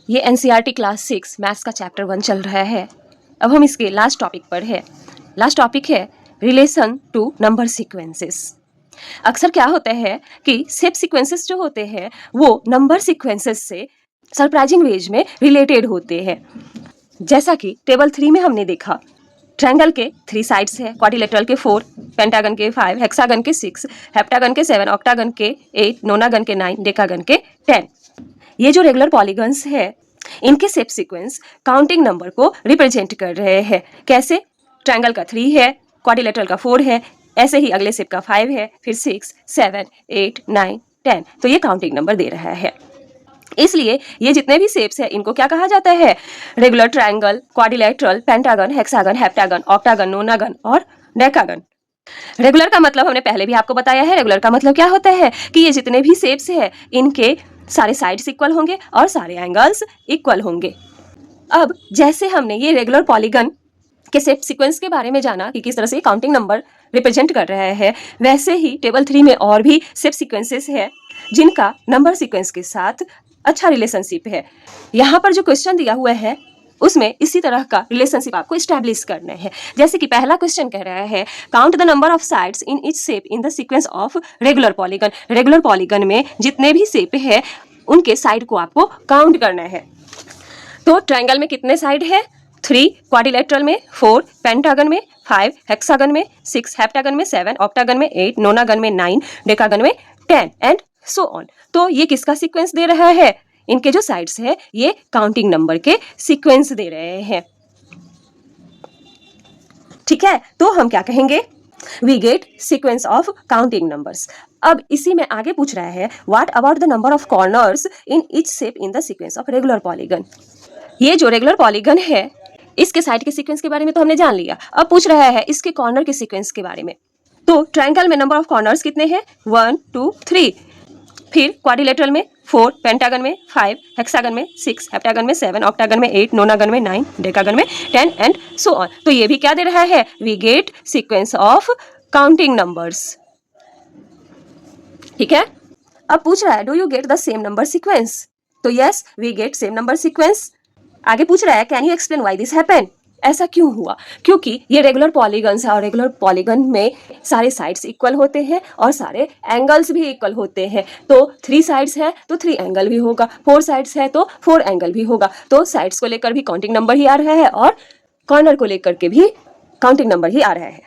ये NCERT class 6 maths का chapter 1 चल रहा है। अब हम इसके लास्ट टॉपिक पर है। लास्ट टॉपिक है रिलेशन टू नंबर सीक्वेंसेस। अक्सर क्या होता है कि शेप सीक्वेंसेस जो होते हैं वो नंबर सीक्वेंसेस से सरप्राइजिंग वेज में रिलेटेड होते हैं। जैसा कि टेबल 3 में हमने देखा, ट्रायंगल के 3 साइड्स है, क्वाड्रिलेटरल के 4, पेंटागन के 5, हेक्सागन के 6, हेप्टागन के 7, ऑक्टागन के 8, नोनागन के 9, डेकागन के 10। ये जो रेगुलर पॉलीगन्स है इनके शेप सीक्वेंस काउंटिंग नंबर को रिप्रेजेंट कर रहे हैं। कैसे? ट्रायंगल का 3 है, क्वाड्रिलेटरल का 4 है, ऐसे ही अगले शेप का 5 है, फिर 6, 7, 8, 9, 10। तो ये काउंटिंग नंबर दे रहा है। इसलिए ये जितने भी शेप्स है इनको क्या कहा जाता है? Regular triangle, quadrilateral, pentagon, hexagon, heptagon, octagon, नोनागन और डेकागन। रेगुलर का मतलब हमने पहले भी आपको बताया है। रेगुलर का मतलब क्या होता है कि ये जितने भी शेप्स है इनके सारे साइड्स इक्वल होंगे और सारे एंगल्स इक्वल होंगे। अब जैसे हमने ये रेगुलर पॉलीगन के शेप सीक्वेंस के बारे में जाना कि किस तरह से काउंटिंग नंबर रिप्रेजेंट कर रहा है, वैसे ही टेबल 3 में और भी शेप सीक्वेंसेस है जिनका नंबर सीक्वेंस के साथ अच्छा रिलेशनशिप है। यहाँ पर जो क्वेश्चन दिया हुआ है उसमें इसी तरह का रिलेशनशिप आपको स्टैब्लिश करना है। जैसे कि पहला क्वेश्चन कह रहा है count the number of sides in each shape in the sequence of regular polygon. Regular polygon में जितने भी शेप है उनके साइड को आपको काउंट करना है। तो ट्रायंगल में कितने साइड है? 3, क्वाड्रिलेटरल में 4, पेंटागन में 5, हेक्सागन में 6, हेप्टागन में 7, ऑक्टागन में 8, नोनागन में 9, डेकागन में 10 एंड सो ऑन। तो ये किसका सीक्वेंस दे रहा है? इनके जो साइड्स है ये काउंटिंग नंबर के सीक्वेंस दे रहे हैं। ठीक है, तो हम क्या कहेंगे? We get sequence of counting numbers. अब इसी में आगे पूछ रहा है what about the number of corners in each shape in the sequence of regular polygon. ये जो रेगुलर पॉलीगन है इसके साइड के सीक्वेंस के बारे में तो हमने जान लिया। अब पूछ रहा है इसके कॉर्नर के सीक्वेंस के बारे में। तो ट्रायंगल में नंबर ऑफ कॉर्नर्स कितने हैं? 1, 2, 3। फिर क्वाड्रिलेटरल में 4, पेंटागन में 5, हेक्सागन में 6, हेप्टागन में 7, ऑक्टागन में 8, नोनागन में 9, डेकागन में 10 एंड सो ऑन। तो ये भी क्या दे रहा है? We get sequence of counting numbers. ठीक है, अब पूछ रहा है do you get the same number sequence? तो yes, we get same number sequence. आगे पूछ रहा है can you explain why this happened. ऐसा क्यों हुआ? क्योंकि ये रेगुलर पॉलीगन्स है और रेगुलर पॉलीगन में सारे साइड्स इक्वल होते हैं और सारे एंगल्स भी इक्वल होते हैं। तो 3 साइड्स है तो 3 एंगल भी होगा, 4 साइड्स है तो 4 एंगल भी होगा। तो साइड्स को लेकर भी काउंटिंग नंबर ही आ रहा है और कॉर्नर को लेकर के भी काउंटिंग नंबर ही आ रहा है।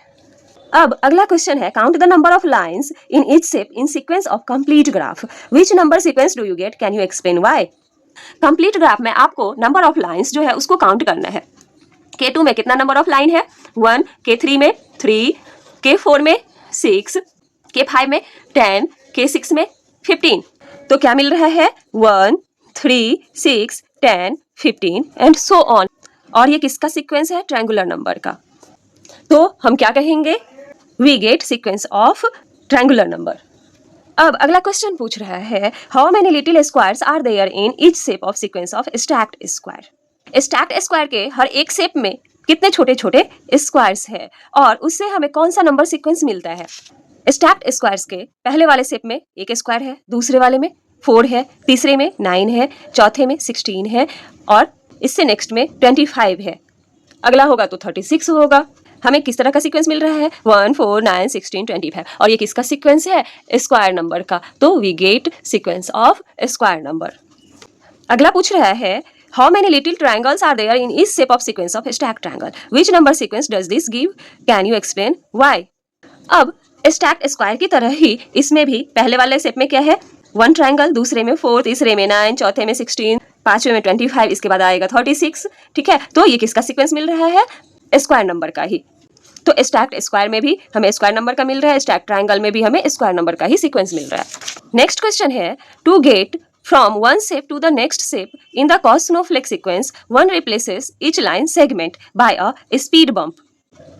अब अगला क्वेश्चन है count the number of lines in each shape in sequence of complete graph. Which number sequence do you gate? Can you explain why? Complete graph में आपको नंबर ऑफ लाइंस जो है उसको काउंट करना है। K2 में कितना नंबर ऑफ लाइन है? 1, K3 में 3, K4 में 6, K5 में 10, K6 में 15। तो क्या मिल रहा है? 1, 3, 6, 10, 15 एंड सो ऑन। और ये किसका सीक्वेंस है? ट्रायंगुलर नंबर का। तो हम क्या कहेंगे? We get sequence of triangular number. अब अगला क्वेश्चन पूछ रहा है how many little squares are there in each shape of sequence of stacked square. Stacked square के हर एक शेप में कितने छोटे छोटे स्क्वायर्स है और उससे हमें कौन सा नंबर सीक्वेंस मिलता है? स्टैक्ड स्क्वायर्स के पहले वाले शेप में एक स्क्वायर है, दूसरे वाले में 4 है, तीसरे में 9 है, चौथे में 16 है और इससे नेक्स्ट में 25 है। अगला होगा तो 36 होगा। हमें किस तरह का सीक्वेंस मिल रहा है? 1, 4, 9, 16, 25 और ये किसका सीक्वेंस है? स्क्वायर नंबर का। तो we get sequence of square number. अगला पूछ रहा है how many little triangles are there in each shape of sequence of stacked triangle. Which number sequence does this give? Can you explain why? अब stacked square की तरह ही इसमें भी पहले वाले शेप में क्या है? 1 ट्रायंगल, दूसरे में 4, तीसरे में 9, चौथे में 16, पांचवे में 25, इसके बाद आएगा 36। ठीक है, तो ये किसका सीक्वेंस मिल रहा है? स्क्वायर नंबर का ही। तो स्टैक्ड स्क्वायर में भी हमें स्क्वायर नंबर का मिल रहा है, स्टैक्ड ट्रायंगल में भी हमें स्क्वायर नंबर का ही सीक्वेंस मिल रहा है। नेक्स्ट क्वेश्चन है to get from one shape to the next shape in the cos snowflake sequence, one replaces each line segment by a speed bump.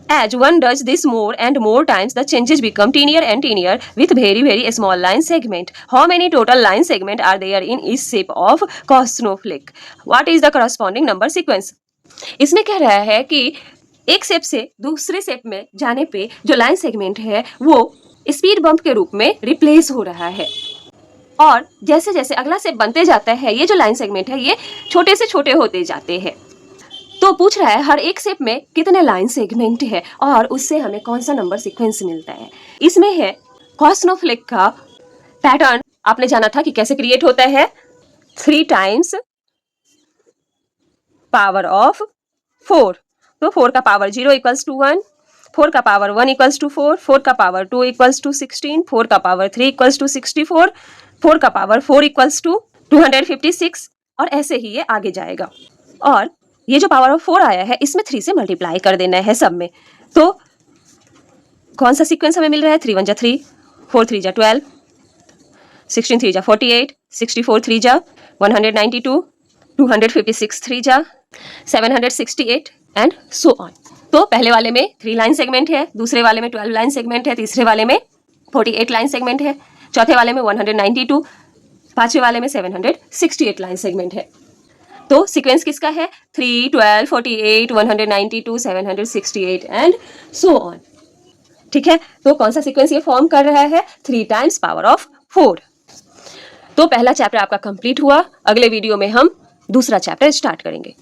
As one does this more and more times, the changes become tinier and tinier with very very small line segment. How many total line segment are there in each shape of cos snowflake? What is the corresponding number sequence? इसमें कह रहा है कि एक shape से दूसरे shape में जाने पे जो लाइन सेगमेंट है वो स्पीड बम्प के रूप में रिप्लेस हो रहा है। और जैसे जैसे अगला सेप बनते जाता है, ये जो लाइन सेगमेंट है ये छोटे से छोटे होते जाते हैं। तो पूछ रहा है हर एक सेप में कितने लाइन सेगमेंट है और उससे हमें कौन सा नंबर सीक्वेंस मिलता है। इसमें है कॉस स्नोफ्लेक का पैटर्न, आपने जाना था कि कैसे क्रिएट होता है, 3 टाइम्स पावर ऑफ 4। तो 4 का पावर 0 इक्वल्स टू 1, 4 का पावर 1 इक्वल्स टू 4, 4 का पावर 2 इक्वल्स टू 16, 4 का पावर 3 इक्वल्स टू 64, 4 का पावर 4 इक्वल्स टू 256 और ऐसे ही ये आगे जाएगा। और ये जो पावर ऑफ 4 आया है इसमें 3 से मल्टीप्लाई कर देना है सब में। तो कौन सा सीक्वेंस हमें मिल रहा है, 3 1 जा 3, 4 3 जा 12, 16 3 जा 48, 64 3 जा 192, 256 3 जा 768 एंड सो ऑन। तो पहले वाले में 3 लाइन सेगमेंट है, दूसरे वाले में 12 लाइन सेगमेंट है, तीसरे वाले में 48 लाइन सेगमेंट है, चौथे वाले में 192, पांचवे वाले में 768 लाइन सेगमेंट है। तो सीक्वेंस किसका है, 3 12 48 192 768 एंड सो ऑन। ठीक है, तो कौन सा सीक्वेंस ये फॉर्म कर रहा है, 3 टाइम्स पावर ऑफ 4। तो पहला चैप्टर आपका कंप्लीट हुआ। अगले वीडियो में हम दूसरा चैप्टर स्टार्ट करेंगे।